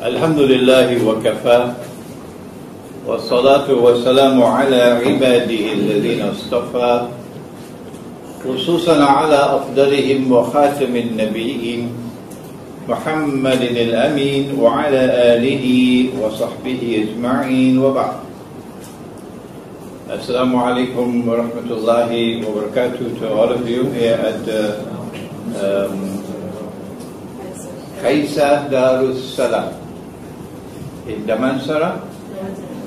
الحمد لله وكفى والصلاة والسلام على عباده الذين اصطفى خصوصا على أفضلهم وخاتم النبيين محمد الأمين وعلى آله وصحبه أجمعين وبعد. Assalamu alaikum wa rahmatullahi wa barakatuh to all of you here at Kaisa Darus Salam in Damansara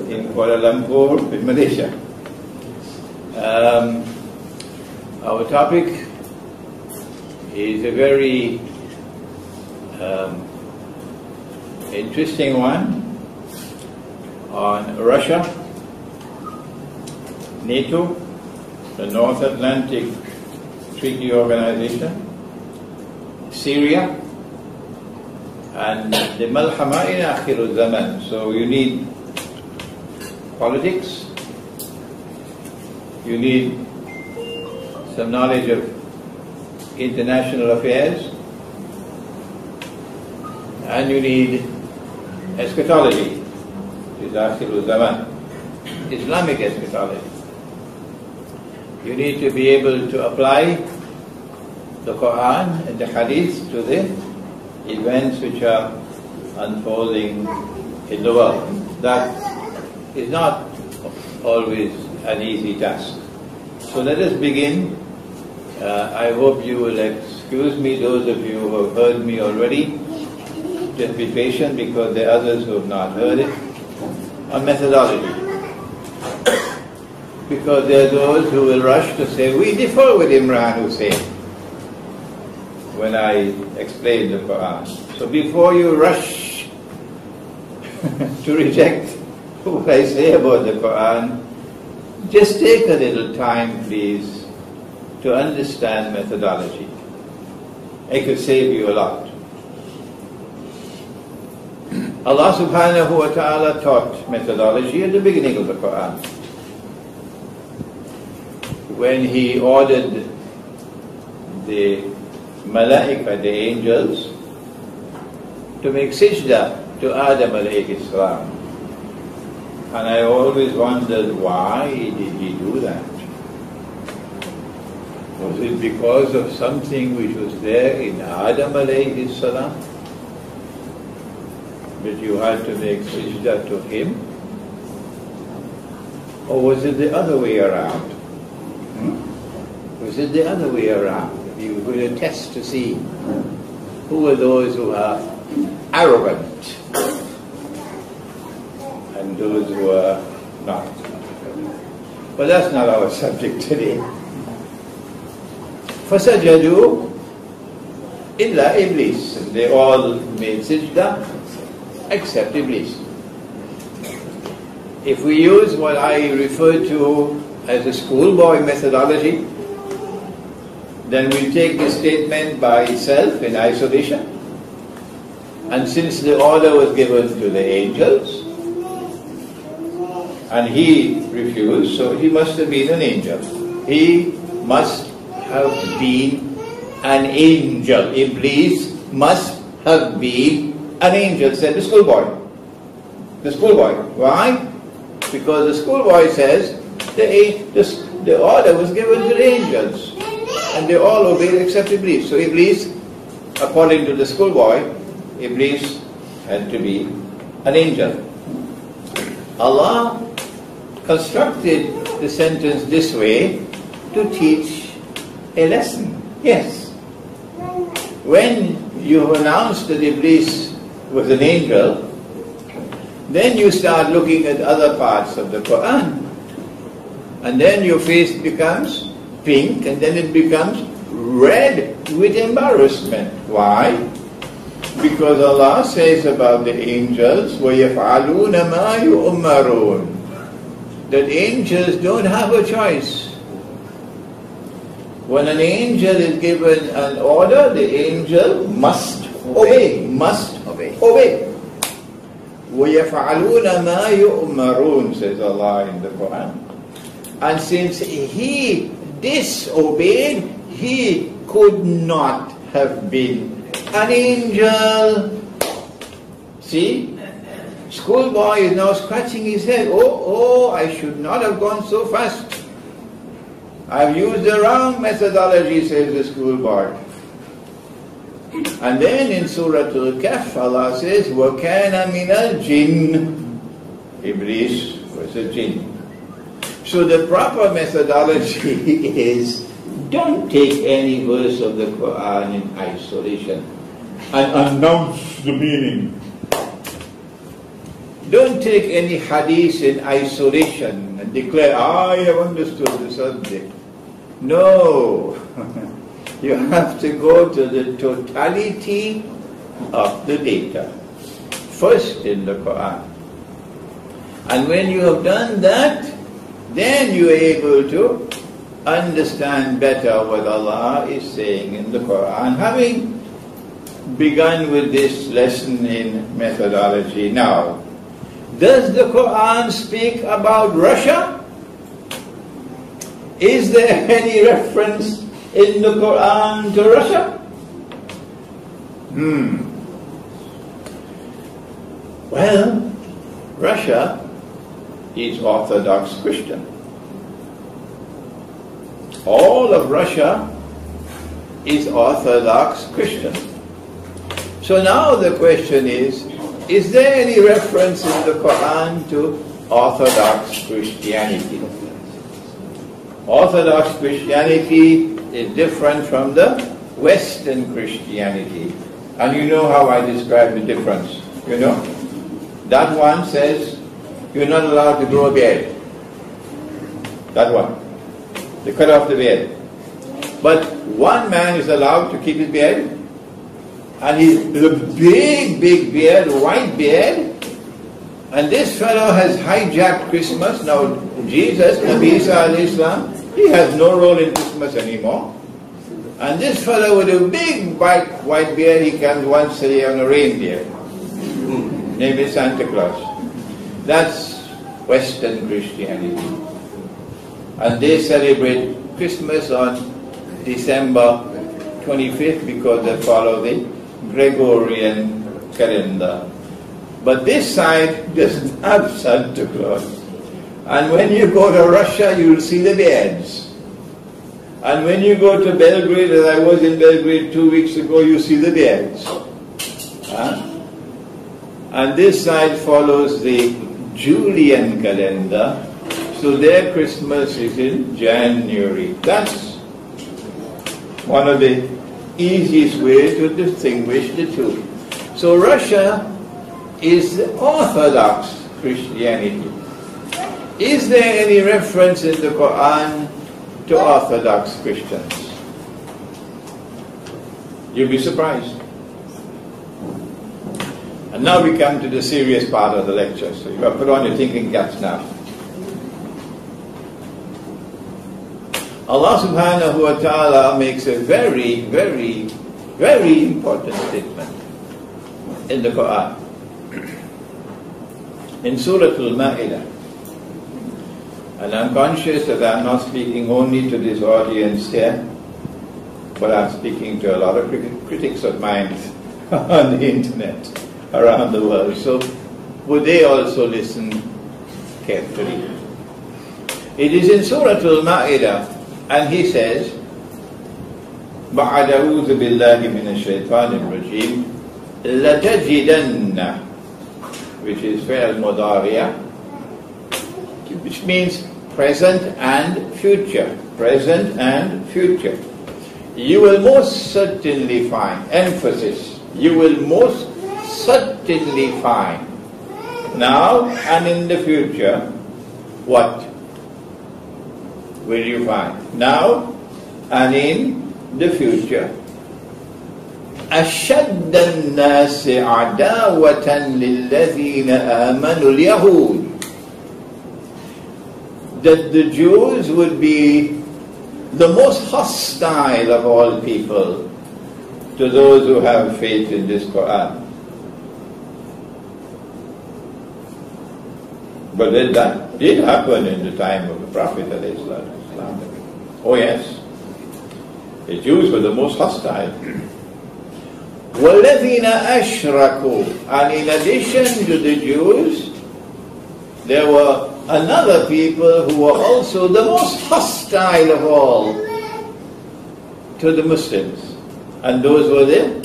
in Kuala Lumpur in Malaysia. Our topic is a very interesting one on Russia, NATO, the North Atlantic Treaty Organization, Syria, and the Malhama in Akhir zaman. So you need politics, you need some knowledge of international affairs, and you need eschatology, which is Akhir zaman, Islamic eschatology. You need to be able to apply the Quran and the Hadith to the events which are unfolding in the world. That is not always an easy task. So let us begin. I hope you will excuse me, those of you who have heard me already. Just be patient because there are others who have not heard it. On methodology. Because there are those who will rush to say, we differ with Imran Hosein when I explain the Quran. So before you rush to reject what I say about the Quran, just take a little time, please, to understand methodology. It could save you a lot. Allah subhanahu wa ta'ala taught methodology at the beginning of the Quran, when He ordered the Malaika, the angels, to make sajda to Adam alayhi salam. And I always wondered, why did He do that? Was it because of something which was there in Adam alayhi salam, that you had to make sajda to him? Or was it the other way around? Was it the other way around? You were going to test to see who are those who are arrogant and those who are not. But that's not our subject today. فَسَجَدُوا إِلَّا إِبْلِيسِ. They all made sajda except Iblis. If we use what I refer to as a schoolboy methodology, then we take the statement by itself in isolation. And since the order was given to the angels, and he refused, so he must have been an angel. He must have been an angel. Iblis must have been an angel, said the schoolboy. The schoolboy. Why? Because the schoolboy says the order was given to the angels, and they all obeyed except Iblis. So Iblis, according to the schoolboy, Iblis had to be an angel. Allah constructed the sentence this way to teach a lesson. Yes. When you announced that Iblis was an angel, then you start looking at other parts of the Quran. And then your face becomes pink, and then it becomes red with embarrassment. Why? Because Allah says about the angels, وَيَفْعَلُونَ مَا يُؤْمَرُونَ, that angels don't have a choice. When an angel is given an order, the angel must obey. Must obey. وَيَفْعَلُونَ مَا يُؤْمَرُونَ, says Allah in the Quran. And since he disobeyed, he could not have been an angel. See? Schoolboy is now scratching his head. Oh, I should not have gone so fast. I've used the wrong methodology, says the schoolboy. And then in Surah Al-Kahf, Allah says, وَكَانَ مِنَ الْجِنِّ. Iblis was a jinn. So the proper methodology is, don't take any verse of the Quran in isolation and announce the meaning. Don't take any hadith in isolation and declare, I have understood the subject. No. You have to go to the totality of the data. First in the Quran. And when you have done that, then you are able to understand better what Allah is saying in the Quran, having begun with this lesson in methodology. Now, does the Quran speak about Russia? Is there any reference in the Quran to Russia? Well, Russia is Orthodox Christian. All of Russia is Orthodox Christian. So now the question is there any reference in the Quran to Orthodox Christianity? Orthodox Christianity is different from the Western Christianity. And you know how I describe the difference, you know? That one says you're not allowed to grow a beard. That one. They cut off the beard. But one man is allowed to keep his beard, and he's a big beard, white beard, and this fellow has hijacked Christmas. Now Jesus, Nabi Isa alayhi salam, he has no role in Christmas anymore. And this fellow with a big white beard, he comes once a year on a reindeer. Name is Santa Claus. That's Western Christianity. And they celebrate Christmas on December 25th because they follow the Gregorian calendar. But this side doesn't have Santa Claus. And when you go to Russia, you'll see the beards. And when you go to Belgrade, as I was in Belgrade 2 weeks ago, you see the beards. And this side follows the Julian calendar, so their Christmas is in January. That's one of the easiest ways to distinguish the two. So Russia is the Orthodox Christianity. Is there any reference in the Quran to Orthodox Christians? You'll be surprised. And now we come to the serious part of the lecture, so you've got to put on your thinking caps now. Allah subhanahu wa ta'ala makes a very, very, very important statement in the Quran. In Surah Al-Ma'idah. And I'm conscious that I'm not speaking only to this audience here, but I'm speaking to a lot of critics of mine on the internet around the world. So would they also listen carefully? It is in Surah Al-Ma'idah, and he says, بَعَدَ أَعُوذُ بِاللَّهِ مِنَ الشَّيْطَانِ الرَّجِيمِ لَتَجِدَنَّ, which is fi'l mudariya, which means present and future. Present and future. You will most certainly find, emphasis, you will most certainly find, now and in the future, what will you find? Now and in the future. أَشَدَّ النَّاسِ عَدَاوَةً لِلَّذِينَ آمَنُوا الْيَهُودِ. That the Jews would be the most hostile of all people to those who have faith in this Quran. But then that did happen in the time of the Prophet ﷺ. Oh yes, the Jews were the most hostile. وَالَّذِينَ أَشْرَكُوا. And in addition to the Jews, there were another people who were also the most hostile of all to the Muslims. And those were the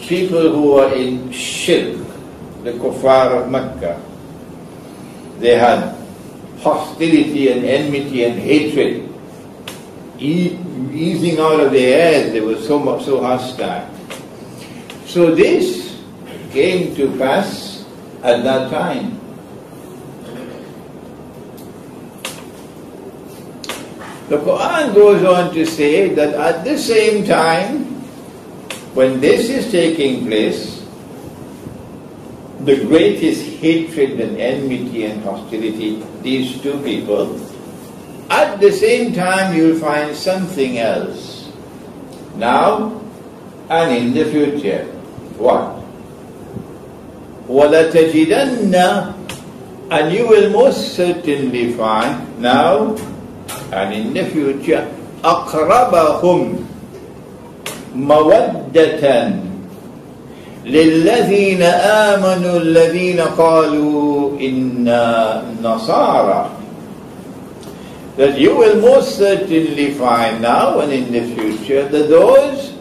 people who were in shirk, the kuffar of Mecca. They had hostility and enmity and hatred easing out of their heads. They were so hostile. So this came to pass at that time. The Quran goes on to say that at the same time, when this is taking place, the greatest hatred and enmity and hostility, these two people, at the same time you'll find something else. Now and in the future. What? وَلَتَجِدَنَّ. And you will most certainly find now and in the future أَقْرَبَهُمْ مَوَدَّةً لِلَّذِينَ آمَنُوا الَّذِينَ قَالُوا إِنَّا نَصَارَى. That you will most certainly find now and in the future that those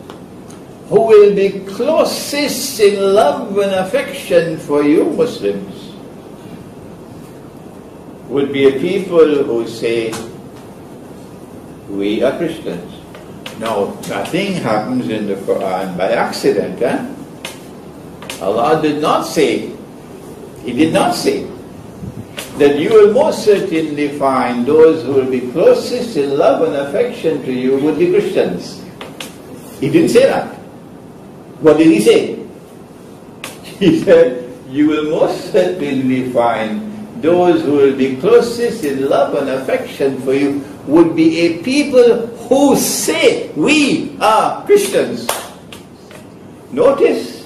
who will be closest in love and affection for you Muslims would be a people who say, we are Christians. Now, nothing happens in the Quran by accident. Allah did not say, He did not say that you will most certainly find those who will be closest in love and affection to you would be Christians. He didn't say that. What did He say? He said, you will most certainly find those who will be closest in love and affection for you would be a people who say, we are Christians. Notice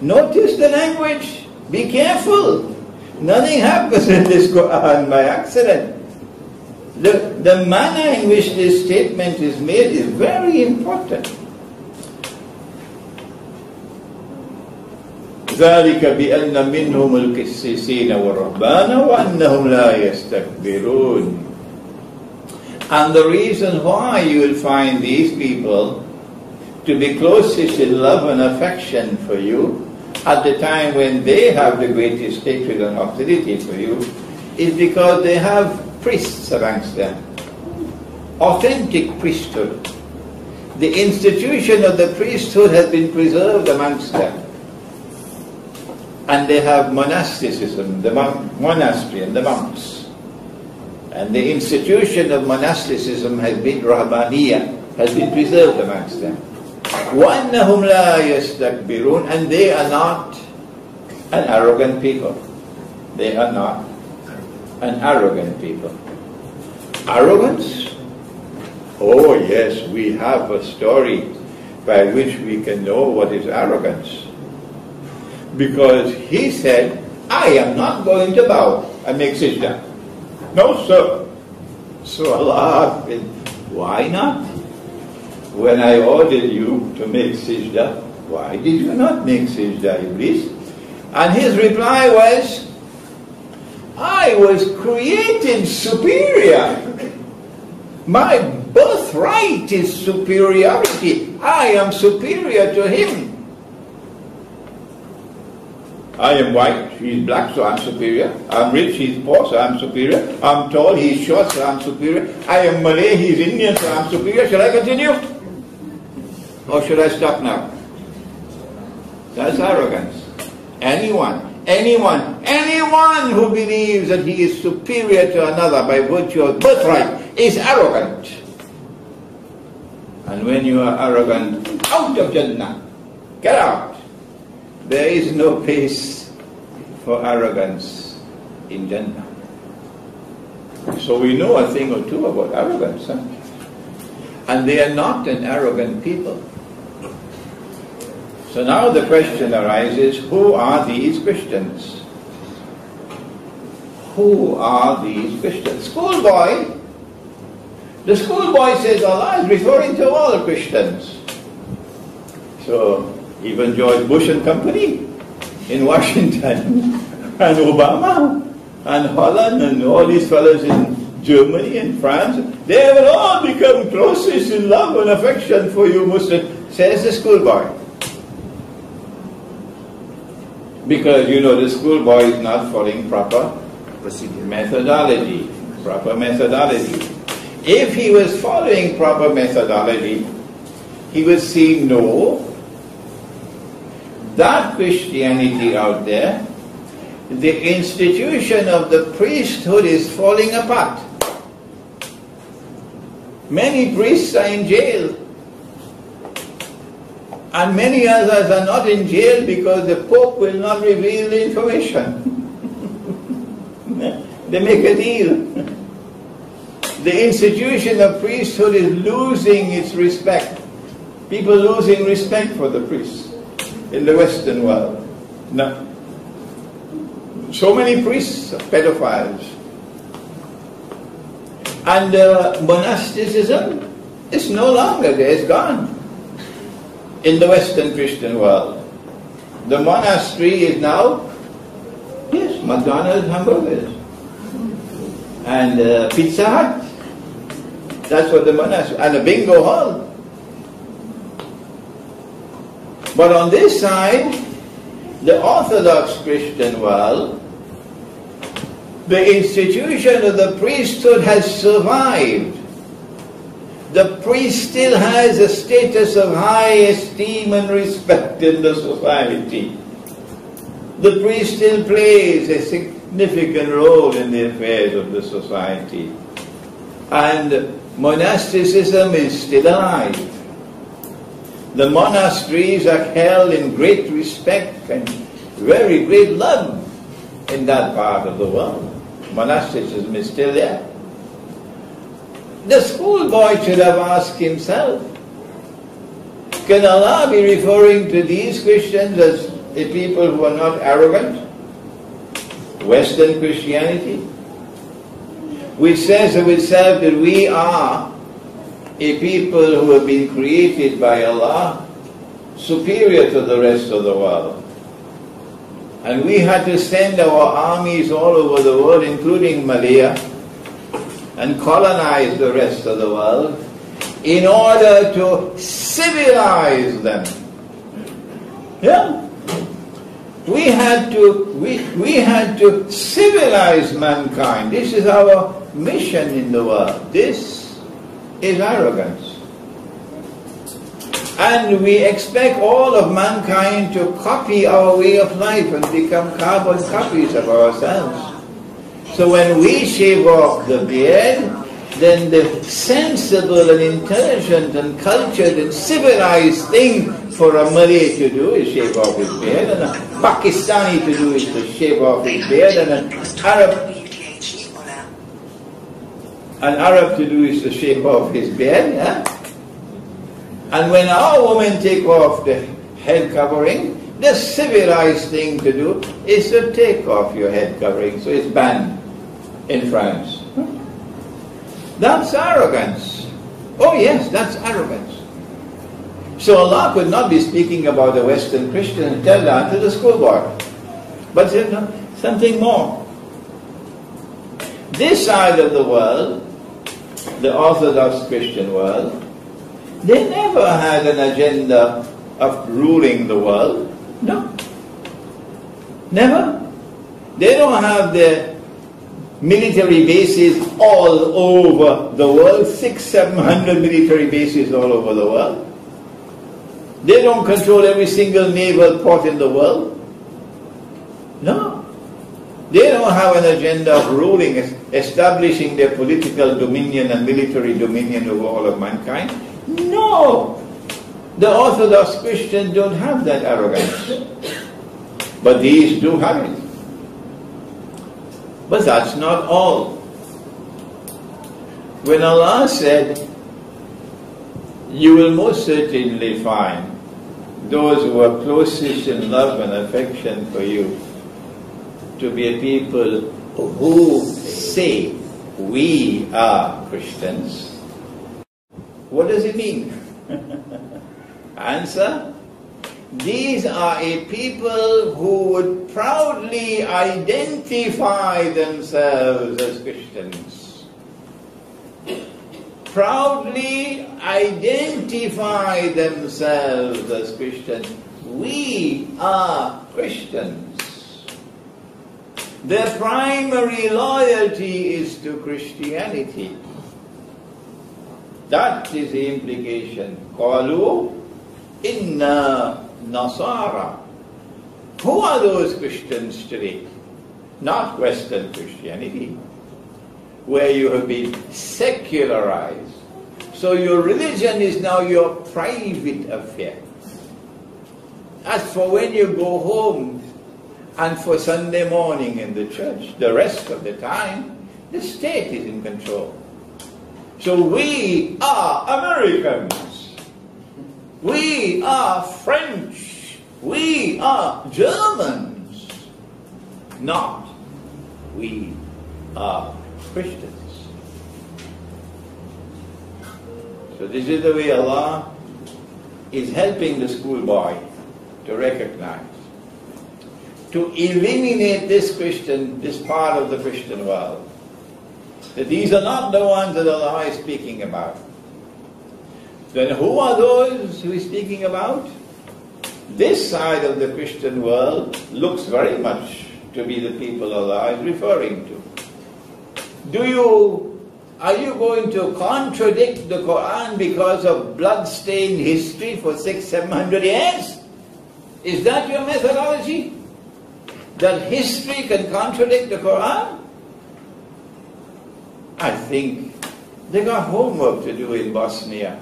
the language. Be careful. Nothing happens in this Quran by accident. The manner in which this statement is made is very important. ذلك بأن منهم القسيسين والرهبان وأنهم لا يستكبرون. And the reason why you will find these people to be closest in love and affection for you at the time when they have the greatest hatred and hostility for you is because they have priests amongst them. Authentic priesthood. The institution of the priesthood has been preserved amongst them. And they have monasticism, the monastery and the monks. And the institution of monasticism has been Rahbaniyya, has been preserved amongst them. وَأَنَّهُمْ لَا يَسْتَكْبِرُونَ. And they are not an arrogant people. They are not an arrogant people. Arrogance? Oh yes, we have a story by which we can know what is arrogance. Because he said, I am not going to bow and make sajda. No, sir. So Allah asked him, why not? When I ordered you to make sajda, why did you not make sajda, Iblis? And his reply was, I was created superior. My birthright is superiority. I am superior to him. I am white, he is black, so I am superior. I am rich, he is poor, so I am superior. I am tall, he is short, so I am superior. I am Malay, he is Indian, so I am superior. Shall I continue? Or should I stop now? That's arrogance. Anyone who believes that he is superior to another by virtue of birthright is arrogant. And when you are arrogant, out of Jannah. Get out. There is no place for arrogance in Jannah. So we know a thing or two about arrogance. And they are not an arrogant people. So now the question arises, who are these Christians? Who are these Christians? Schoolboy. The schoolboy says Allah is referring to all Christians. So Even George Bush and company in Washington, and Obama, and Holland, and all these fellows in Germany and France, they have all become closest in love and affection for you Muslims, says the schoolboy. Because, you know, the schoolboy is not following proper methodology. Proper methodology. If he was following proper methodology, he would see, no, that Christianity out there, the institution of the priesthood is falling apart. Many priests are in jail, and many others are not in jail because the Pope will not reveal the information. They make a deal. The institution of priesthood is losing its respect. People losing respect for the priests in the Western world. No. So many priests are pedophiles. And monasticism is no longer there, it's gone in the Western Christian world. The monastery is now, yes, McDonald's hamburgers and Pizza Hut. That's what the monastery, and a bingo hall. But on this side, the Orthodox Christian world, the institution of the priesthood has survived. The priest still has a status of high esteem and respect in the society. The priest still plays a significant role in the affairs of the society. And monasticism is still alive. The monasteries are held in great respect and very great love in that part of the world. Monasticism is still there. The schoolboy should have asked himself, can Allah be referring to these Christians as a people who are not arrogant? Western Christianity, which says of itself that we are a people who have been created by Allah, superior to the rest of the world. And we had to send our armies all over the world, including Malaya, and colonize the rest of the world in order to civilize them. Yeah? We had to civilize mankind. This is our mission in the world. This is arrogance. And we expect all of mankind to copy our way of life and become carbon copies of ourselves. So when we shave off the beard, then the sensible and intelligent and cultured and civilized thing for a Malay to do is shave off his beard, and a Pakistani to do is to shave off his beard, and an Arab to do is to shave off his beard. Yeah? And when our women take off the head covering, the civilized thing to do is to take off your head covering. So it's banned in France. That's arrogance. Oh yes, that's arrogance. So Allah could not be speaking about the Western Christian and tell that to the schoolboy. But something more. This side of the world, the Orthodox Christian world, they never had an agenda of ruling the world. No. Never. They don't have their military bases all over the world, 600-700 military bases all over the world. They don't control every single naval port in the world. No. They don't have an agenda of ruling, establishing their political dominion and military dominion over all of mankind. No! The Orthodox Christians don't have that arrogance. But these do have it. But that's not all. When Allah said, you will most certainly find those who are closest in love and affection for you to be a people who say, we are Christians. What does it mean? Answer, These are a people who would proudly identify themselves as Christians. Proudly identify themselves as Christians. We are Christians. Their primary loyalty is to Christianity. That is the implication. Qalu inna Nazar. Who are those Christians today? Not Western Christianity, where you have been secularized. So your religion is now your private affair. As for when you go home and for Sunday morning in the church, the rest of the time, the state is in control. So we are Americans. We are French. We are Germans. Not we are Christians. So this is the way Allah is helping the schoolboy to recognize, to eliminate this part of the Christian world. That these are not the ones that Allah is speaking about. Then who are those who He's speaking about? This side of the Christian world looks very much to be the people Allah is referring to. Are you going to contradict the Quran because of blood-stained history for 600-700 years? Is that your methodology? That history can contradict the Quran? I think they got homework to do in Bosnia.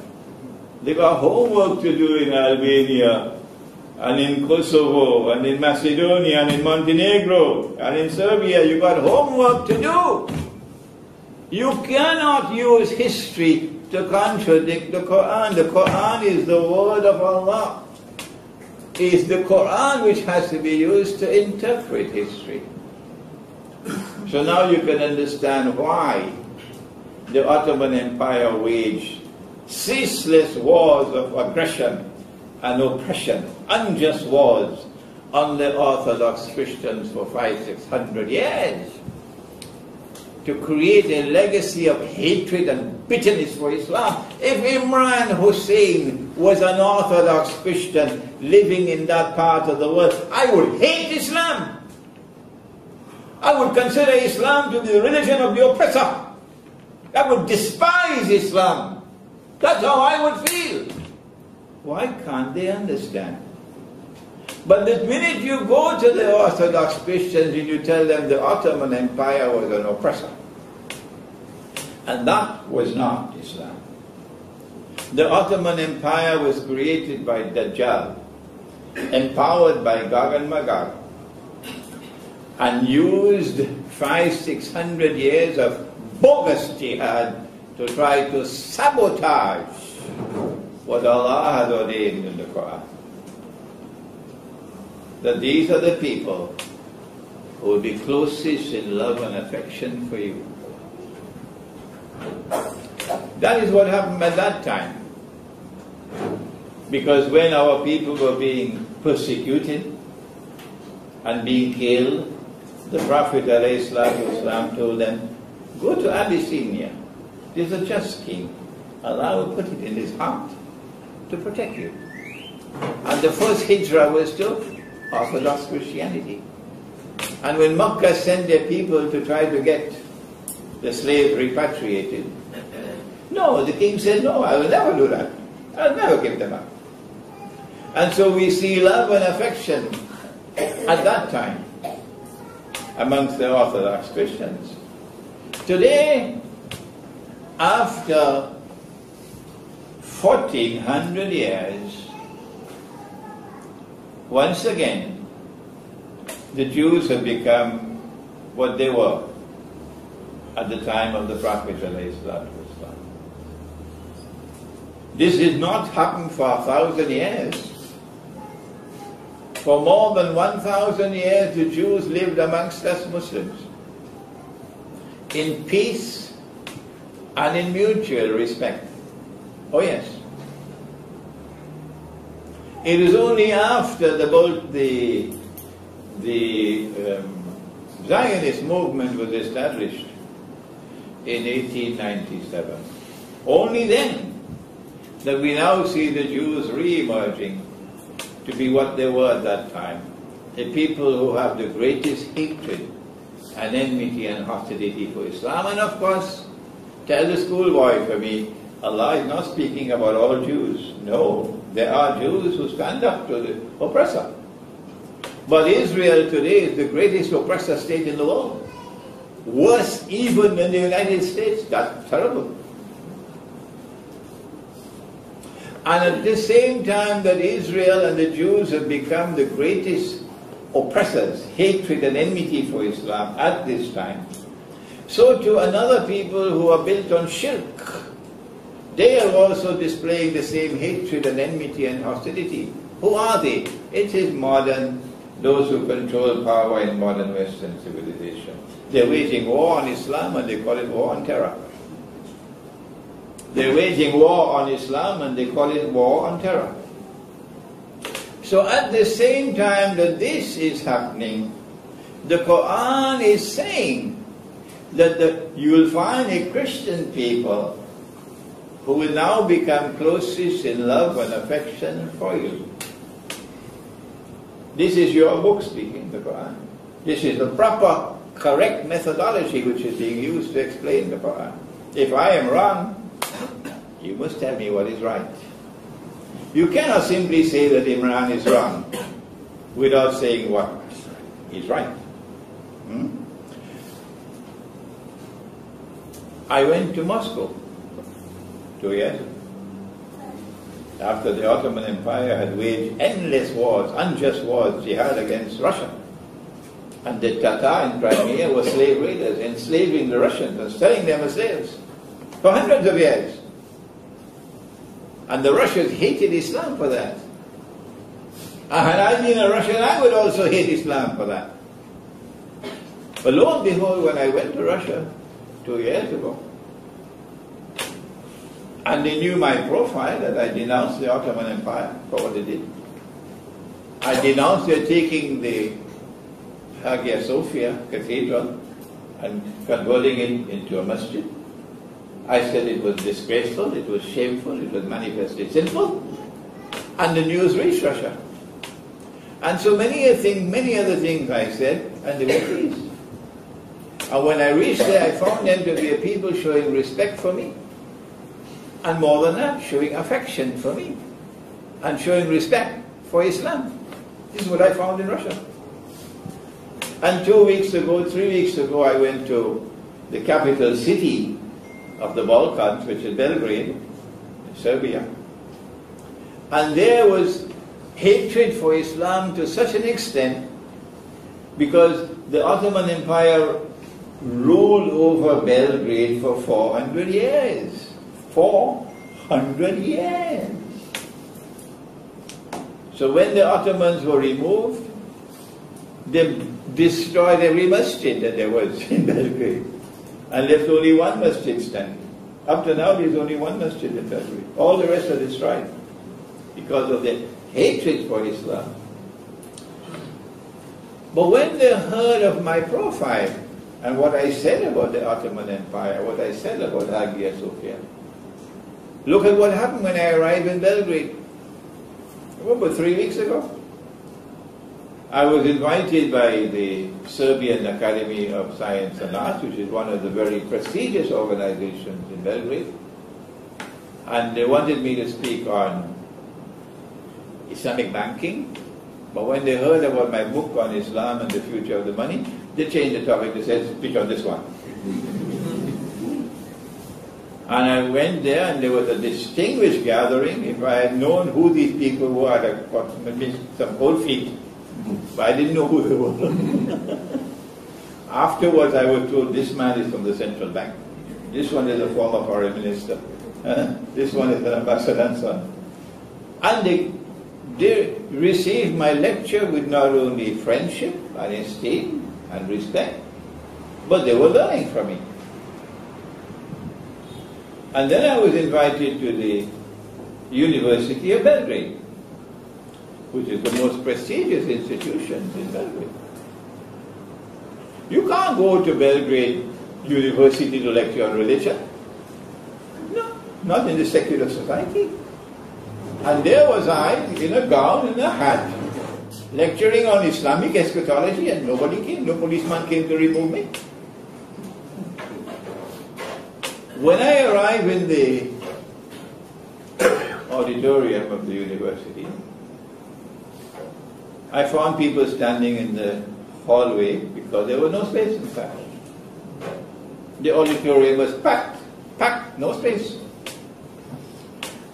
They got homework to do in Albania, and in Kosovo, and in Macedonia, and in Montenegro, and in Serbia. You got homework to do. You cannot use history to contradict the Quran. The Quran is the word of Allah. It is the Quran which has to be used to interpret history. So now you can understand why the Ottoman Empire waged ceaseless wars of aggression and oppression, unjust wars on the Orthodox Christians for 500-600 years, to create a legacy of hatred and bitterness for Islam. If Imran Hosein was an Orthodox Christian living in that part of the world, I would hate Islam. I would consider Islam to be the religion of the oppressor. I would despise Islam. That's how I would feel. Why can't they understand? But the minute you go to the Orthodox Christians and you tell them the Ottoman Empire was an oppressor, and that was not Islam. The Ottoman Empire was created by Dajjal, empowered by Gog and Magog, and used 500-600 years of bogus jihad to try to sabotage what Allah had ordained in the Quran. That these are the people who will be closest in love and affection for you. That is what happened at that time. Because when our people were being persecuted and being killed, the Prophet ﷺ told them, go to Abyssinia. There's a just king. Allah will put it in his heart to protect you. And the first hijrah was to Orthodox Christianity. And when Makkah sent their people to try to get the slaves repatriated, no, the king said, no, I will never do that. I'll never give them up. And so we see love and affection at that time amongst the Orthodox Christians. Today, after 1400 years, once again, the Jews have become what they were at the time of the Prophet ﷺ. This did not happen for 1,000 years. For more than 1,000 years, the Jews lived amongst us Muslims in peace and in mutual respect. Oh yes. It is only after the Zionist movement was established in 1897, only then that we now see the Jews re-emerging to be what they were at that time, the people who have the greatest hatred and enmity and hostility for Islam. And of course, tell the schoolboy for me, Allah is not speaking about all Jews. No, there are Jews who stand up to the oppressor. But Israel today is the greatest oppressor state in the world. Worse even than the United States. That's terrible. And at the same time that Israel and the Jews have become the greatest oppressors, hatred and enmity for Islam at this time, so to another people who are built on shirk, they are also displaying the same hatred and enmity and hostility. Who are they? It is modern, those who control power in modern Western civilization. They're waging war on Islam and they call it war on terror. They're waging war on Islam and they call it war on terror. So at the same time that this is happening, the Quran is saying that you will find a Christian people who will now become closest in love and affection for you. This is your book speaking, the Quran. This is the proper, correct methodology which is being used to explain the Quran. If I am wrong, you must tell me what is right. You cannot simply say that Imran is wrong without saying what is right. I went to Moscow 2 years ago, after the Ottoman Empire had waged endless wars, unjust wars, jihad against Russia. And the Tatar in Crimea were slave raiders, enslaving the Russians and selling them as slaves for hundreds of years. And the Russians hated Islam for that. And had I been a Russian, I would also hate Islam for that. But lo and behold, when I went to Russia 2 years ago, and they knew my profile, that I denounced the Ottoman Empire for what they did. I denounced their taking the Hagia Sophia Cathedral and converting it into a masjid. I said it was disgraceful, it was shameful, it was manifestly sinful, and the news reached Russia. And so many other things I said, and they were pleased. And when I reached there, I found them to be a people showing respect for me, and more than that, showing affection for me, and showing respect for Islam. This is what I found in Russia. And 3 weeks ago, I went to the capital city of the Balkans, which is Belgrade, Serbia. And there was hatred for Islam to such an extent because the Ottoman Empire ruled over Belgrade for 400 years. 400 years. So when the Ottomans were removed, they destroyed every masjid that there was in Belgrade and left only one masjid standing. Up to now, there's only one masjid in Belgrade. All the rest are destroyed because of the hatred for Islam. But when they heard of my profile and what I said about the Ottoman Empire, what I said about Hagia Sophia, look at what happened when I arrived in Belgrade. About 3 weeks ago. I was invited by the Serbian Academy of Science and Arts, which is one of the very prestigious organizations in Belgrade. And they wanted me to speak on Islamic banking. But when they heard about my book on Islam and the future of the money, they changed the topic. They said, speak on this one. And I went there and there was a distinguished gathering. If I had known who these people were, I'd have got maybe some cold feet. But I didn't know who they were. Afterwards, I was told this man is from the central bank. This one is a former foreign minister. This one is an ambassador and so on. And they received my lecture with not only friendship and esteem and respect, but they were learning from me. And then I was invited to the University of Belgrade. which is the most prestigious institution in Belgrade. You can't go to Belgrade University to lecture on religion. No, not in the secular society. And there was I, in a gown and a hat, lecturing on Islamic eschatology, and nobody came, no policeman came to remove me. When I arrived in the auditorium of the university, I found people standing in the hallway because there was no space inside. The auditorium was packed, no space.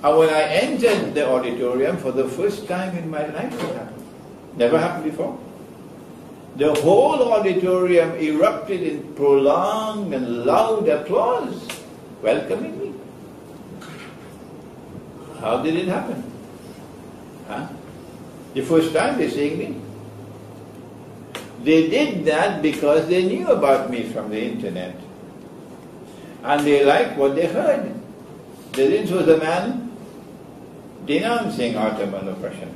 And when I entered the auditorium for the first time in my life, it happened. Never happened before. The whole auditorium erupted in prolonged and loud applause, welcoming me. How did it happen? Huh? The first time they're seeing me. They did that because they knew about me from the internet. And they liked what they heard. This was a man denouncing Ottoman oppression.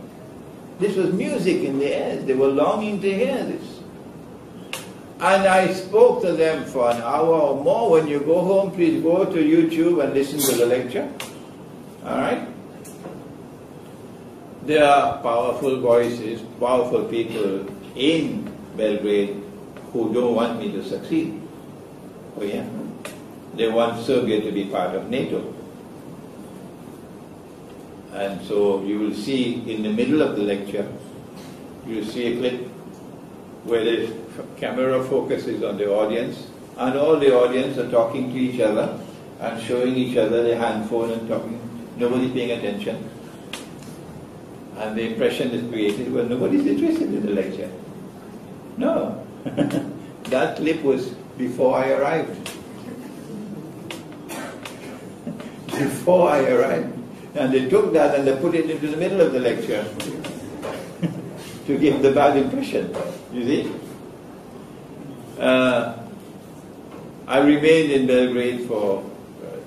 This was music in the air. They were longing to hear this. And I spoke to them for an hour or more. When you go home, please go to YouTube and listen to the lecture. All right? There are powerful voices, powerful people in Belgrade who don't want me to succeed. Oh yeah? They want Serbia to be part of NATO. And so you will see in the middle of the lecture, you will see a clip where the camera focuses on the audience, and all the audience are talking to each other and showing each other their handphone and talking. Nobody's paying attention. And the impression is created, well, nobody's interested in the lecture. No. That clip was before I arrived. Before I arrived. And they took that and they put it into the middle of the lecture to give the bad impression. You see? I remained in Belgrade for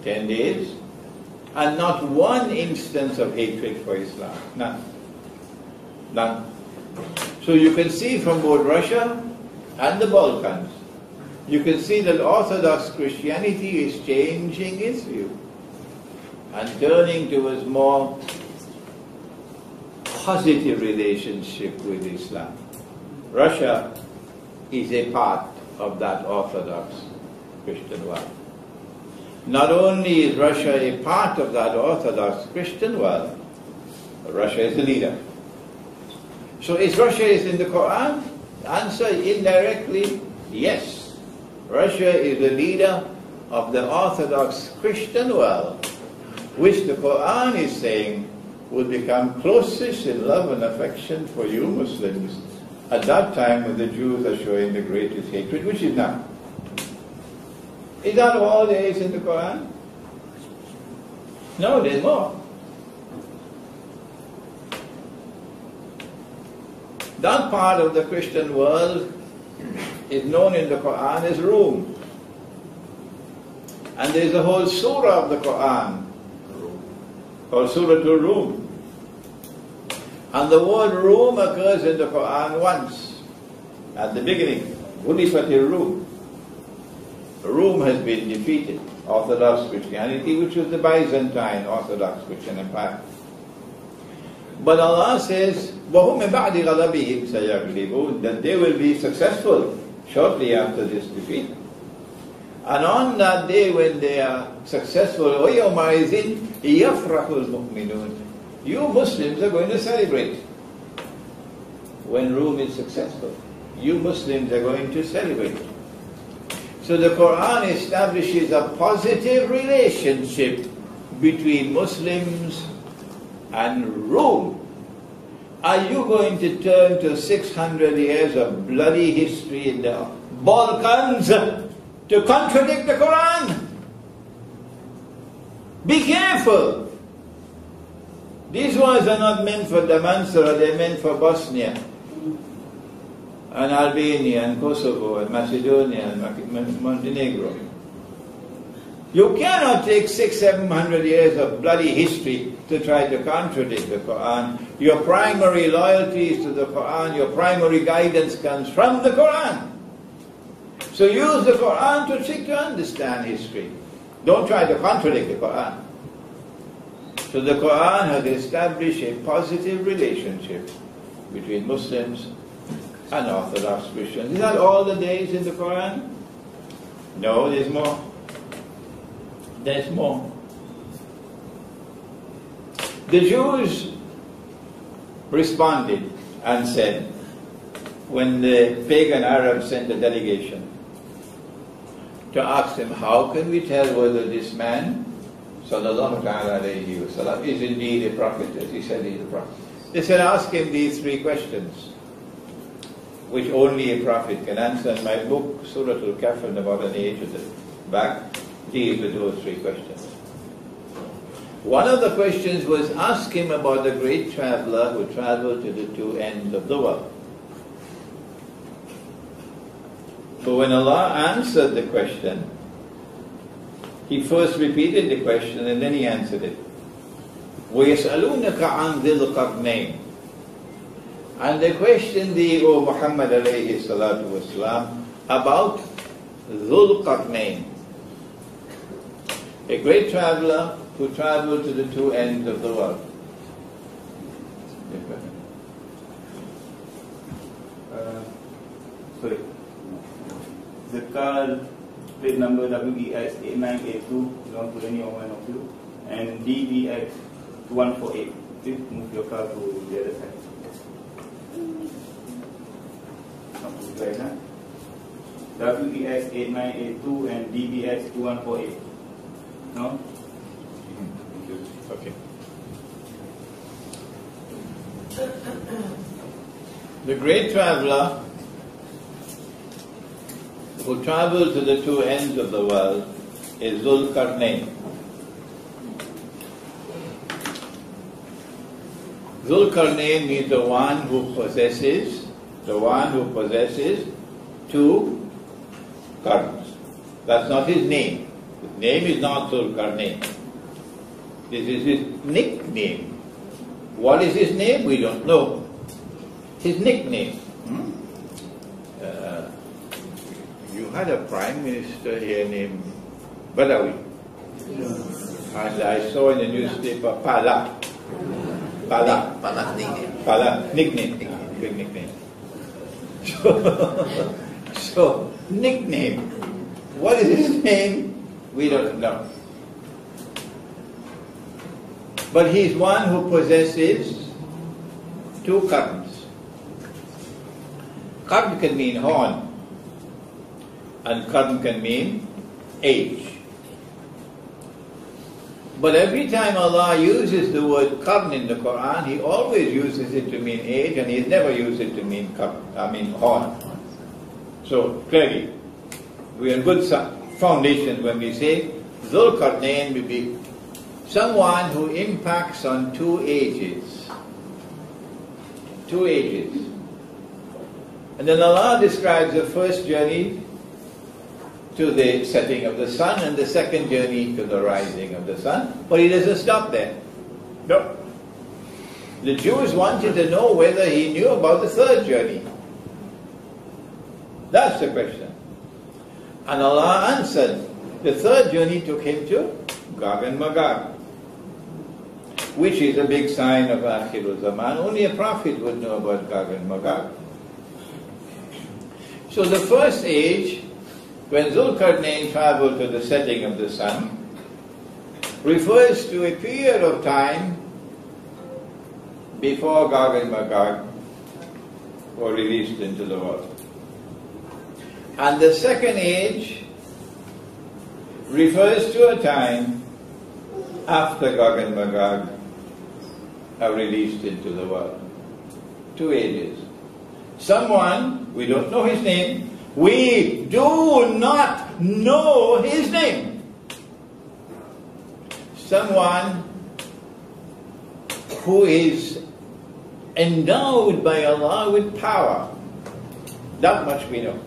10 days, and not one instance of hatred for Islam. None. None. So you can see from both Russia and the Balkans, you can see that Orthodox Christianity is changing its view and turning towards more positive relationship with Islam. Russia is a part of that Orthodox Christian world. Not only is Russia a part of that Orthodox Christian world, but Russia is the leader. So is Russia is in the Quran? The answer indirectly, yes. Russia is the leader of the Orthodox Christian world, which the Quran is saying will become closest in love and affection for you Muslims at that time when the Jews are showing the greatest hatred, which is now. Is that all there is in the Quran? No, there's more. That part of the Christian world is known in the Quran as Rome. And there's a whole surah of the Quran called Surah Rum. And the word Rome occurs in the Quran once, at the beginning. Ghulifatir Rum. Rome has been defeated. Orthodox Christianity, which was the Byzantine Orthodox Christian Empire. But Allah says, وَهُمْ مِنْ بَعْدِ غَلَبِهِمْ سَيَغْلِبُونَ, that they will be successful shortly after this defeat. And on that day when they are successful, وَيَوْمَئِذٍ يَفْرَحُ الْمُؤْمِنُونَ, you Muslims are going to celebrate. When Rome is successful, you Muslims are going to celebrate. So the Quran establishes a positive relationship between Muslims and Rome. Are you going to turn to 600 years of bloody history in the Balkans to contradict the Quran? Be careful. These words are not meant for Damansara, they're meant for Bosnia and Albania and Kosovo and Macedonia and Montenegro. You cannot take 600-700 years of bloody history to try to contradict the Quran. Your primary loyalty is to the Quran. Your primary guidance comes from the Quran. So use the Quran to seek to understand history. Don't try to contradict the Quran. So the Quran has established a positive relationship between Muslims and Orthodox Christians. Is that all the days in the Quran? No, there's more. There's more. The Jews responded and said, when the pagan Arabs sent a delegation to ask them, how can we tell whether this man, sallallahu alayhi wa sallam, is indeed a prophet, as he said he's a prophet? They said, ask him these three questions, which only a prophet can answer. In my book, Surah Al-Kahf, about an age at the back, deals with those three questions. One of the questions was, ask him about the great traveler who traveled to the two ends of the world. But when Allah answered the question, He first repeated the question and then He answered it. وَيَسْأَلُونَكَ عَنْ ذِي الْقَرْنَيْنِ. And they questioned thee, O Muhammad alayhi salatu wasalam, about Dhul Qarnayn, a great traveler who traveled to the two ends of the world. Sorry. The car plate number WEX 8982 belongs to any one of you, and DBX 2148. Please move your car to the other side. Right now. WEX 8982 and DBX 2148. No? Okay. The great traveler who traveled to the two ends of the world is Dhul Qarnayn. Dhul Qarnayn means the one who possesses two qarns. That's not his name. His name is not Dhul Qarnayn. This is his nickname. What is his name? We don't know. His nickname. You had a prime minister here named Badawi. And I saw in the newspaper Pala. Nickname. Good nickname. So, nickname. What is his name? We don't know. But he's one who possesses two qarns. Qarn can mean horn, and qarn can mean age. But every time Allah uses the word qarn in the Quran, He always uses it to mean age, and He's never used it to mean horn. So clearly, we are good foundation when we say Dhul Qarnayn will be someone who impacts on two ages. Two ages. And then Allah describes the first journey to the setting of the sun and the second journey to the rising of the sun. But He doesn't stop there. No. The Jews wanted to know whether He knew about the third journey. That's the question. And Allah answered. The third journey took Him to Gog and Magog, which is a big sign of Akhirul Zaman. Only a prophet would know about Gog and Magog. So the first age, when Dhul Qarnayn traveled to the setting of the sun, refers to a period of time before Gog and Magog were released into the world. And the second age refers to a time after Gog and Magog are released into the world. Two ages. Someone, we don't know his name, we do not know his name. Someone who is endowed by Allah with power. That much we know.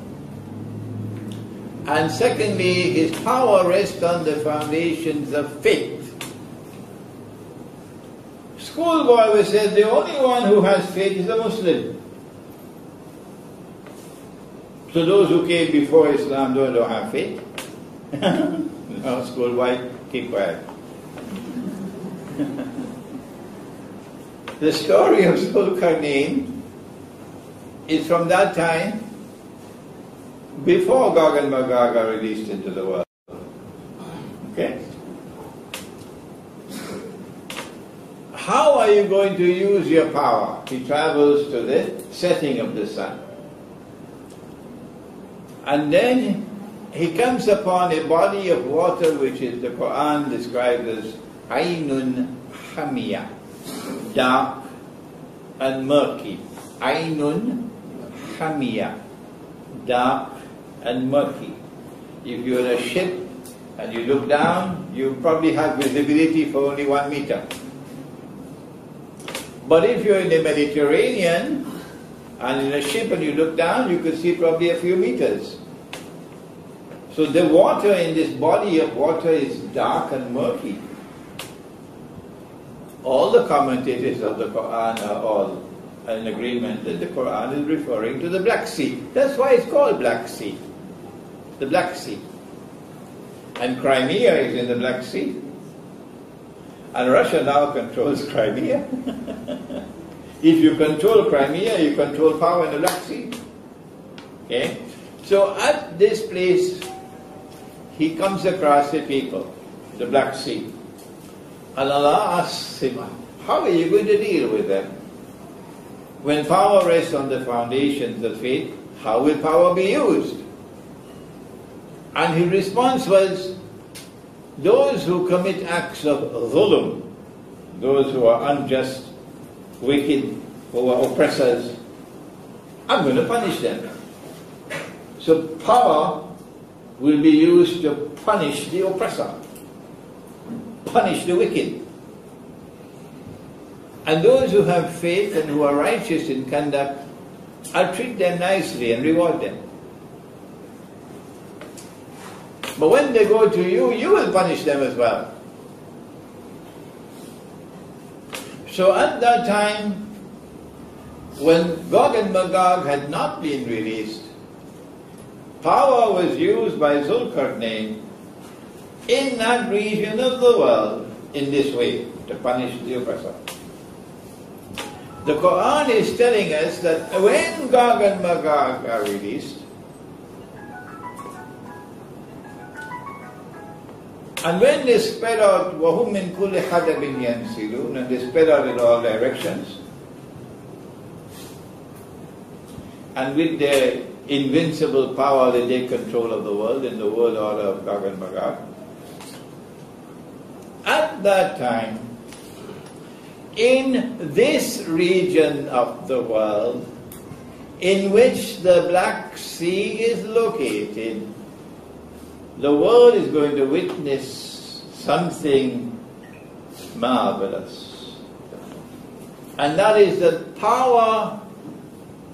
And secondly, his power rests on the foundations of faith. Schoolboy was said the only one who has faith is a Muslim. So those who came before Islam don't have faith. No, schoolboy, keep quiet. The story of Zulkarnain is from that time before Gog and Magog are released into the world. Okay? How are you going to use your power? He travels to the setting of the sun. And then he comes upon a body of water which is the Quran describes as Aynun Hamiyah, dark and murky. Aynun Hamiyah, dark and murky. If you're in a ship and you look down, you probably have visibility for only 1 meter. But if you're in the Mediterranean and in a ship and you look down, you could see probably a few meters. So the water in this body of water is dark and murky. All the commentators of the Quran are all in agreement that the Quran is referring to the Black Sea. That's why it's called Black Sea. The Black Sea. And Crimea is in the Black Sea. And Russia now controls Crimea. If you control Crimea, you control power in the Black Sea. Okay? So at this place, he comes across the people, the Black Sea. And Allah asks him, how are you going to deal with them? When power rests on the foundations of faith, how will power be used? And his response was, those who commit acts of dhulm, those who are unjust, wicked, who are oppressors, I'm going to punish them. So power will be used to punish the oppressor, punish the wicked. And those who have faith and who are righteous in conduct, I'll treat them nicely and reward them. But when they go to you, you will punish them as well. So at that time, when Gog and Magog had not been released, power was used by Zulkarnain in that region of the world in this way, to punish the oppressor. The Quran is telling us that when Gog and Magog are released, and when they spread out, وَهُمْ مِنْ كُلِّ حَدَبٍ يَنْسِلُونَ, and they spread out in all directions, and with their invincible power they take control of the world in the world order of Gog and Magog. At that time, in this region of the world in which the Black Sea is located, the world is going to witness something marvelous. And that is that power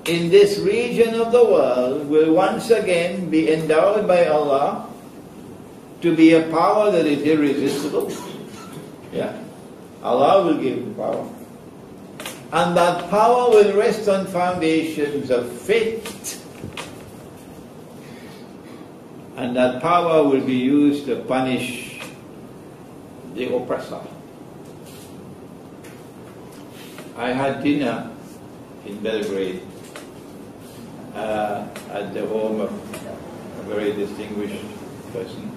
in this region of the world will once again be endowed by Allah to be a power that is irresistible. Yeah. Allah will give the power. And that power will rest on foundations of faith. And that power will be used to punish the oppressor. I had dinner in Belgrade at the home of a very distinguished person.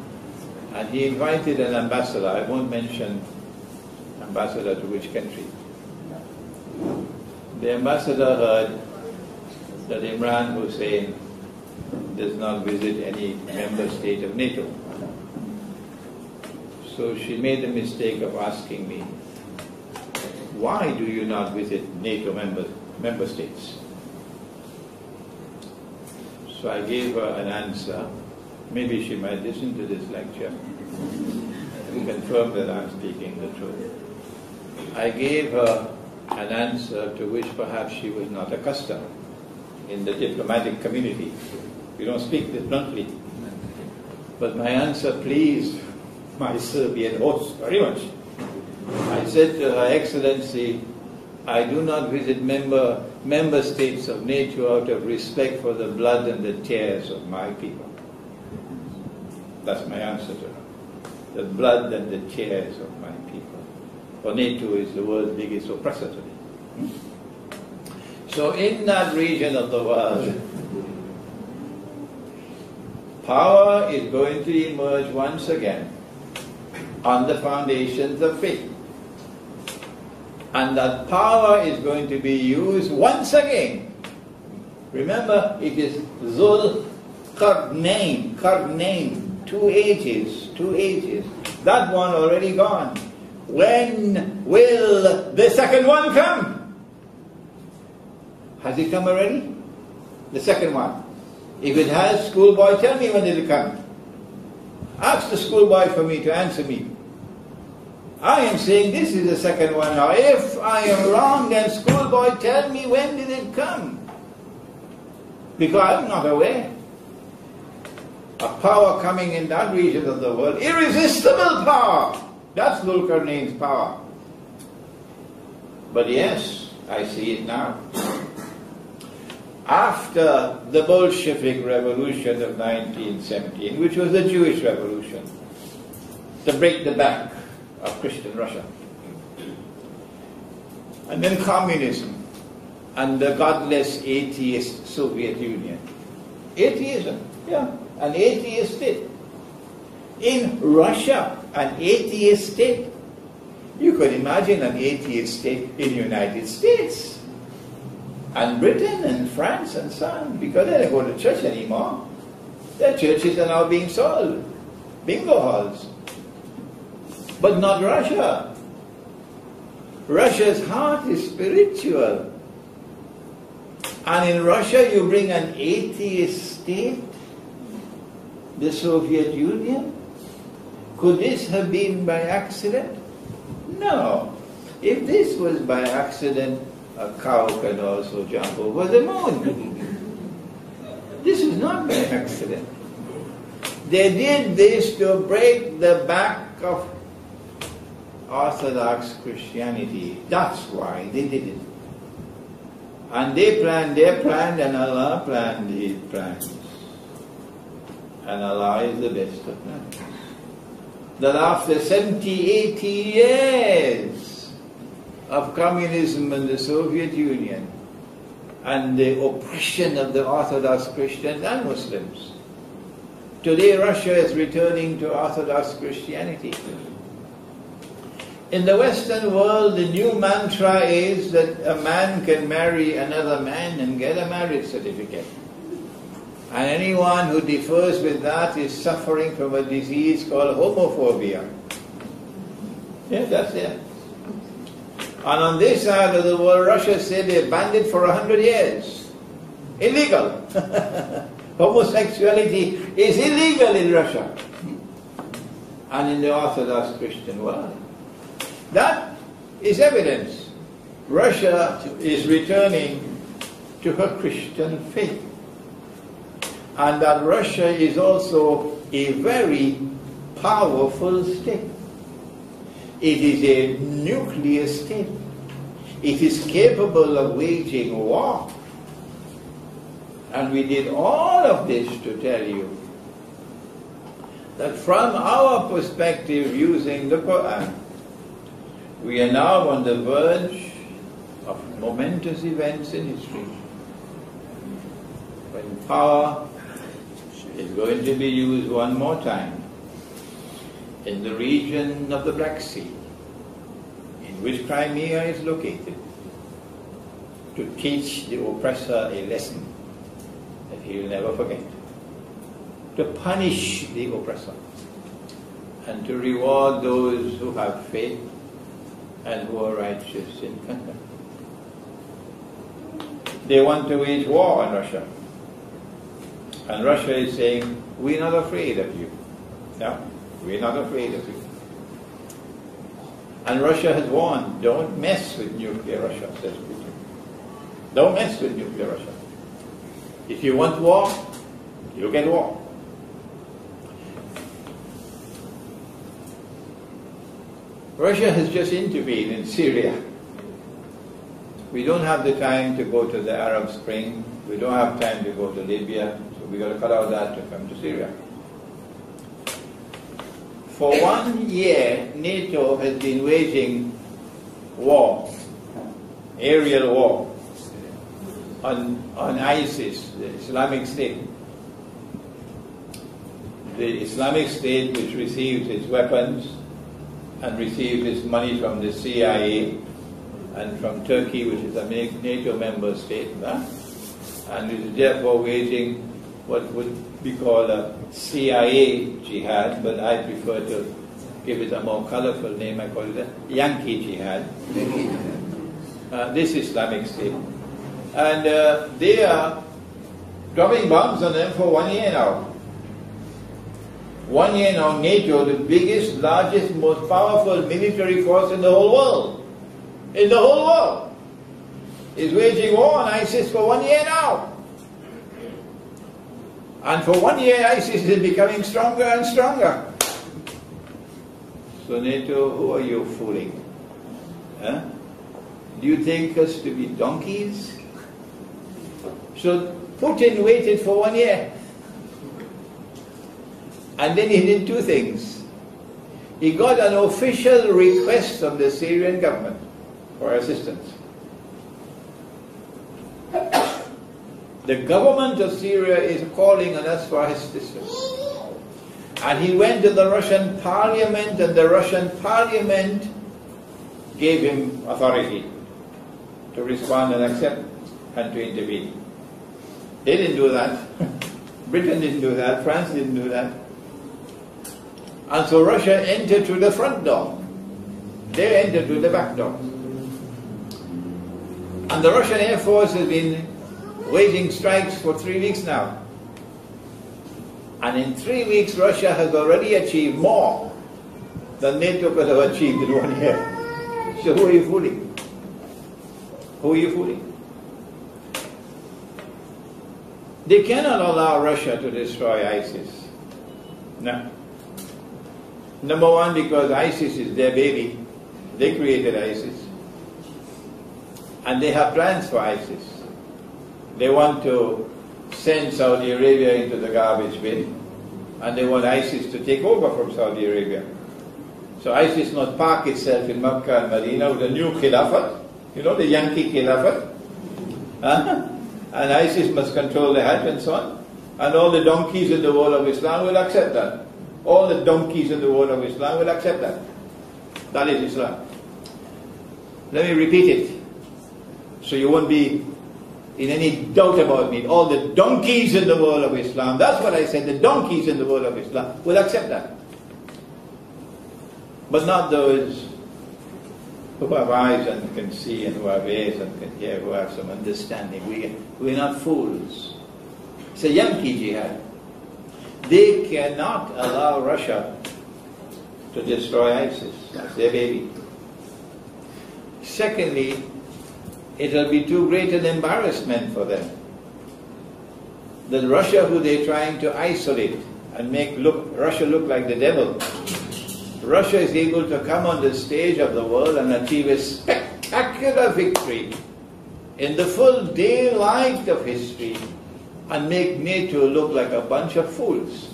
And he invited an ambassador. I won't mention ambassador to which country. The ambassador heard that Imran Hosein does not visit any member state of NATO. So she made the mistake of asking me, why do you not visit NATO member states? So I gave her an answer. Maybe she might listen to this lecture and confirm that I'm speaking the truth. I gave her an answer to which perhaps she was not accustomed in the diplomatic community. You don't speak this bluntly. But my answer pleased my Serbian host very much. I said to Her Excellency, I do not visit member states of NATO out of respect for the blood and the tears of my people. That's my answer to her. The blood and the tears of my people. For NATO is the world's biggest oppressor today. So in that region of the world, power is going to emerge once again on the foundations of faith. And that power is going to be used once again. Remember, it is Zul Qarnayn, 2 ages. That one already gone. When will the second one come? Has it come already? The second one. If it has, schoolboy, tell me when it will come. Ask the schoolboy for me to answer me. I am saying this is the second one now. If I am wrong, then schoolboy, tell me when did it come? Because I'm not aware. A power coming in that region of the world, irresistible power. That's Zulkarnain's power. But yes, I see it now. After the Bolshevik Revolution of 1917, which was the Jewish Revolution, to break the back of Christian Russia, and then communism and the godless atheist Soviet Union. Atheism, yeah, an atheist state. In Russia, an atheist state. You could imagine an atheist state in the United States and Britain and France and so on, because they don't go to church anymore. Their churches are now being sold. Bingo halls. But not Russia. Russia's heart is spiritual. And in Russia you bring an atheist state, the Soviet Union. Could this have been by accident? No. If this was by accident, a cow can also jump over the moon. This is not by accident. They did this to break the back of Orthodox Christianity. That's why they did it. And they planned, and Allah planned His plans. And Allah is the best of plans. That after 70, 80 years of communism in the Soviet Union and the oppression of the Orthodox Christians and Muslims, today Russia is returning to Orthodox Christianity. In the Western world, the new mantra is that a man can marry another man and get a marriage certificate. And anyone who differs with that is suffering from a disease called homophobia. Yes, that's it. And on this side of the world, Russia said they banned it for 100 years. Illegal. Homosexuality is illegal in Russia and in the Orthodox Christian world. That is evidence. Russia is returning to her Christian faith. And that Russia is also a very powerful state. It is a nuclear state. It is capable of waging war. And we did all of this to tell you that from our perspective, using the Quran, we are now on the verge of momentous events in history, when power is going to be used one more time in the region of the Black Sea, in which Crimea is located, to teach the oppressor a lesson that he will never forget, to punish the oppressor, and to reward those who have faith and who are righteous in conduct. They want to wage war on Russia. And Russia is saying, we're not afraid of you. No, we're not afraid of you. And Russia has warned, don't mess with nuclear Russia, says Putin. Don't mess with nuclear Russia. If you want war, you'll get war. Russia has just intervened in Syria. We don't have the time to go to the Arab Spring. We don't have time to go to Libya. So we've got to cut out that to come to Syria. For 1 year, NATO has been waging war, aerial war, on ISIS, the Islamic State. The Islamic State, which receives its weapons and receives its money from the CIA and from Turkey, which is a NATO member state, and is therefore waging what would be called a CIA jihad, but I prefer to give it a more colorful name. I call it a Yankee jihad. This Islamic State. And they are dropping bombs on them for 1 year now. 1 year now, NATO, the biggest, largest, most powerful military force in the whole world, is waging war on ISIS for 1 year now. And for 1 year, ISIS is becoming stronger and stronger. So NATO, who are you fooling? Huh? Do you think us to be donkeys? So Putin waited for 1 year. And then he did two things. He got an official request from the Syrian government for assistance. The government of Syria is calling on us for assistance. And he went to the Russian parliament, and the Russian parliament gave him authority to respond and accept and to intervene. They didn't do that. Britain didn't do that. France didn't do that. And so Russia entered through the front door. They entered through the back door. And the Russian Air Force has been waging strikes for 3 weeks now. And in 3 weeks, Russia has already achieved more than NATO could have achieved in 1 year. So who are you fooling? Who are you fooling? They cannot allow Russia to destroy ISIS. No. Number one, because ISIS is their baby. They created ISIS. And they have plans for ISIS. They want to send Saudi Arabia into the garbage bin, and they want ISIS to take over from Saudi Arabia. So ISIS must park itself in Mecca and Medina with a new Khilafat, you know, the Yankee Khilafat. And ISIS must control the Hajj and so on. And all the donkeys in the world of Islam will accept that. All the donkeys in the world of Islam will accept that. That is Islam. Let me repeat it, so you won't be in any doubt about me. All the donkeys in the world of Islam, that's what I said, the donkeys in the world of Islam will accept that. But not those who have eyes and can see, and who have ears and can hear, who have some understanding. We're not fools. It's a Yankee jihad. They cannot allow Russia to destroy ISIS. That's their baby. Secondly, it will be too great an embarrassment for them. The Russia who they're trying to isolate and make Russia look like the devil. Russia is able to come on the stage of the world and achieve a spectacular victory in the full daylight of history and make NATO look like a bunch of fools.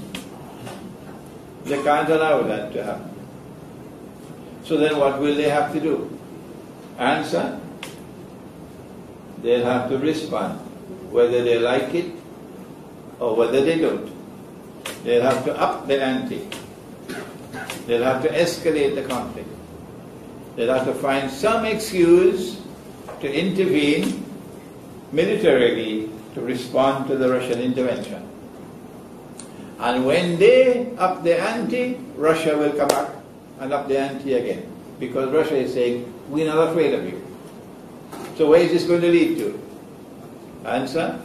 They can't allow that to happen. So then what will they have to do? Answer? They'll have to respond, whether they like it or whether they don't. They'll have to up the ante. They'll have to escalate the conflict. They'll have to find some excuse to intervene militarily to respond to the Russian intervention. And when they up the ante, Russia will come back and up the ante again. Because Russia is saying, we're not afraid of you. So where is this going to lead to? Answer?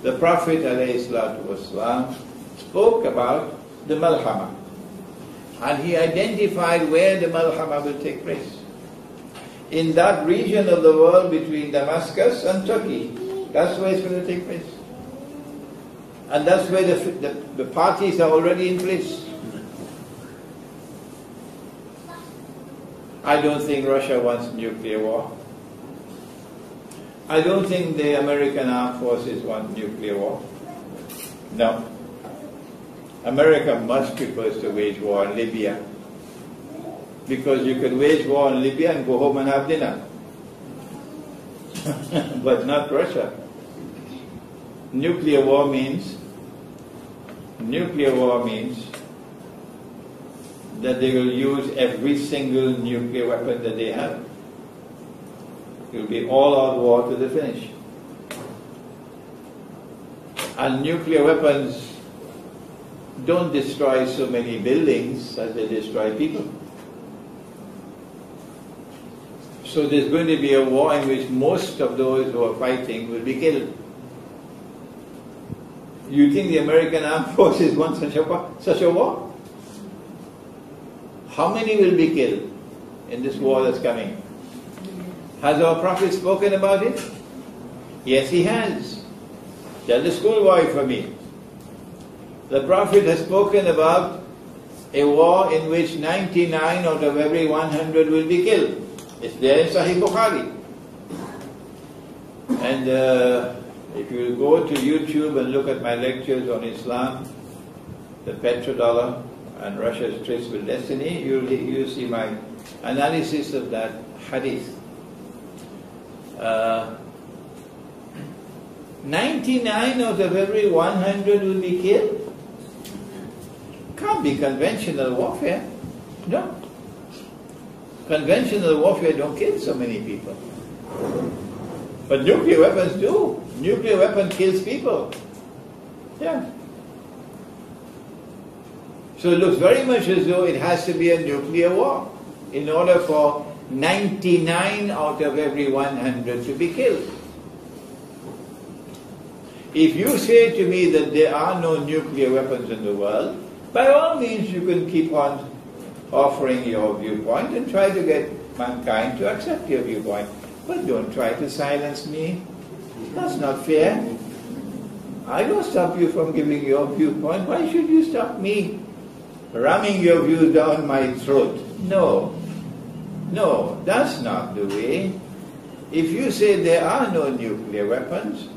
The Prophet ﷺ spoke about the Malhama. And he identified where the Malhama will take place. In that region of the world between Damascus and Turkey. That's where it's going to take place. And that's where the parties are already in place. I don't think Russia wants nuclear war. I don't think the American armed forces want nuclear war. No. America much prefers to wage war in Libya, because you can wage war in Libya and go home and have dinner. But not Russia. Nuclear war means that they will use every single nuclear weapon that they have. It will be all-out war to the finish. And nuclear weapons don't destroy so many buildings as they destroy people. So there's going to be a war in which most of those who are fighting will be killed. You think the American armed forces want such a war? How many will be killed in this war that's coming? Has our Prophet spoken about it? Yes, he has. Tell the schoolboy for me. The Prophet has spoken about a war in which 99 out of every 100 will be killed. It's there in Sahih Bukhari. And if you go to YouTube and look at my lectures on Islam, the petrodollar and Russia's tryst with destiny, you'll see my analysis of that hadith. 99 out of every 100 will be killed. Can't be conventional warfare. No. Conventional warfare don't kill so many people. But nuclear weapons do. Nuclear weapon kills people. Yeah. So it looks very much as though it has to be a nuclear war in order for 99 out of every 100 to be killed. If you say to me that there are no nuclear weapons in the world, by all means you can keep on offering your viewpoint and try to get mankind to accept your viewpoint. But don't try to silence me. That's not fair. I don't stop you from giving your viewpoint. Why should you stop me ramming your views down my throat? No. No, that's not the way. If you say there are no nuclear weapons,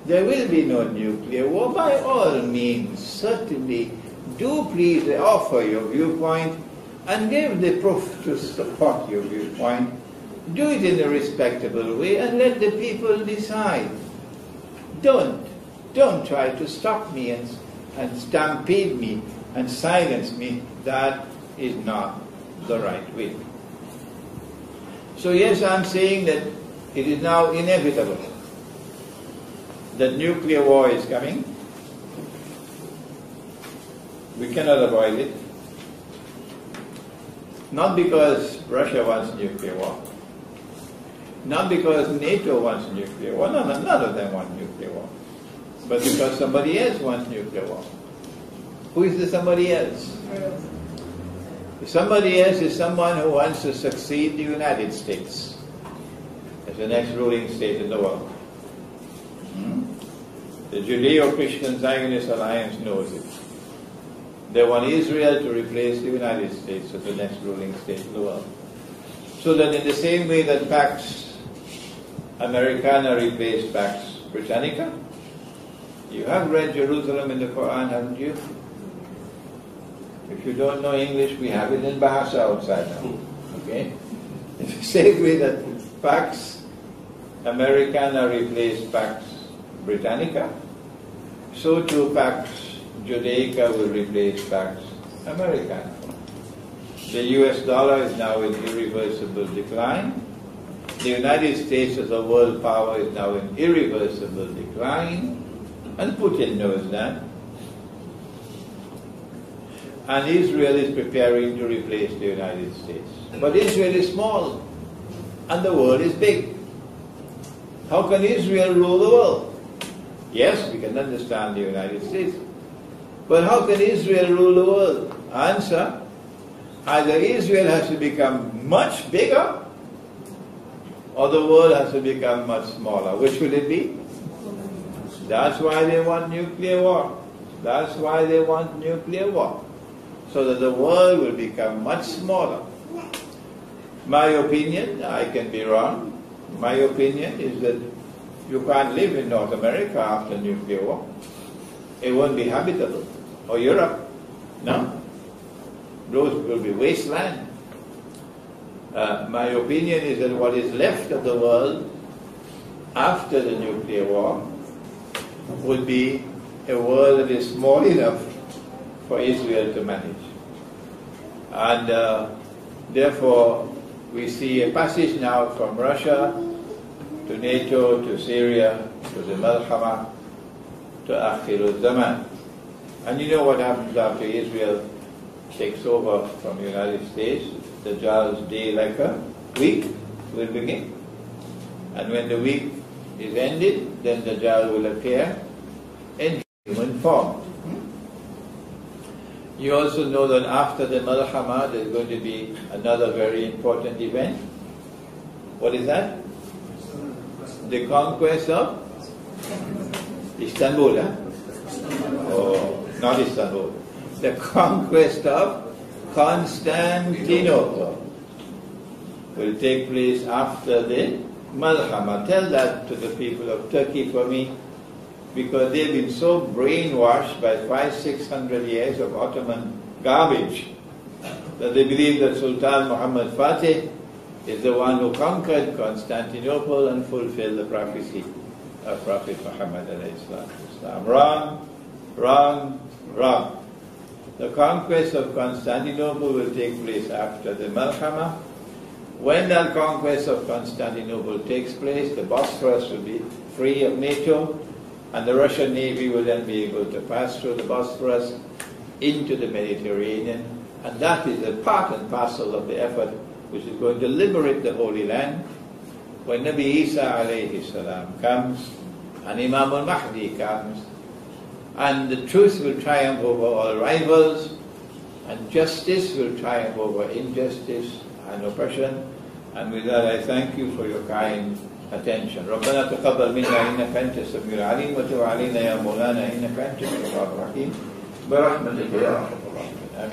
there will be no nuclear war, by all means, certainly, do please offer your viewpoint and give the proof to support your viewpoint. Do it in a respectable way and let the people decide. Don't try to stop me and stampede me and silence me. That is not the right way. So yes, I'm saying that it is now inevitable that nuclear war is coming. We cannot avoid it. Not because Russia wants nuclear war. Not because NATO wants nuclear war. None of them want nuclear war. But because somebody else wants nuclear war. Who is the somebody else? Somebody else is someone who wants to succeed the United States as the next ruling state in the world. The Judeo-Christian Zionist Alliance knows it. They want Israel to replace the United States as the next ruling state in the world. So that in the same way that Pax Americana replaced Pax Britannica, you have read Jerusalem in the Quran, haven't you? If you don't know English, we have it in Bahasa outside now. Okay? In the same way that Pax Americana replaced Pax Britannica, so too Pax Judaica will replace Pax Americana. The US dollar is now in irreversible decline. The United States as a world power is now in irreversible decline. And Putin knows that. And Israel is preparing to replace the United States. But Israel is small, and the world is big. How can Israel rule the world? Yes, we can understand the United States. But how can Israel rule the world? Answer, either Israel has to become much bigger, or the world has to become much smaller. Which will it be? That's why they want nuclear war. That's why they want nuclear war. So that the world will become much smaller. My opinion, I can be wrong, my opinion is that you can't live in North America after nuclear war. It won't be habitable. Or Europe, no. Those will be wasteland. My opinion is that what is left of the world after the nuclear war would be a world that is small enough for Israel to manage. And therefore, we see a passage now from Russia to NATO, to Syria, to the Malhama, to Akhirul Zaman. And you know what happens after Israel takes over from the United States? The Dajjal's day like a week will begin. And when the week is ended, then the Dajjal will appear in human form. You also know that after the Malhama there's going to be another very important event. What is that? The conquest of Istanbul, huh? Oh, not Istanbul. The conquest of Constantinople will take place after the Malhama. Tell that to the people of Turkey for me, because they've been so brainwashed by 500-600 years of Ottoman garbage that they believe that Sultan Muhammad Fatih is the one who conquered Constantinople and fulfilled the prophecy of Prophet Muhammad alayhi salatu. Wrong, wrong, wrong. The conquest of Constantinople will take place after the Malhama. When that conquest of Constantinople takes place, the Bosphorus will be free of NATO, and the Russian Navy will then be able to pass through the Bosphorus into the Mediterranean, and that is a part and parcel of the effort which is going to liberate the Holy Land. When Nabi Isa alayhi salam comes, and Imam al-Mahdi comes, and the truth will triumph over all rivals, and justice will triumph over injustice and oppression. And with that, I thank you for your kind attention. ربنا تقبل منا إنك أنت السميع العليم وتب علينا يا مولانا إنك أنت التواب الرحيم برحمتك يا أرحم الراحمين. آمين.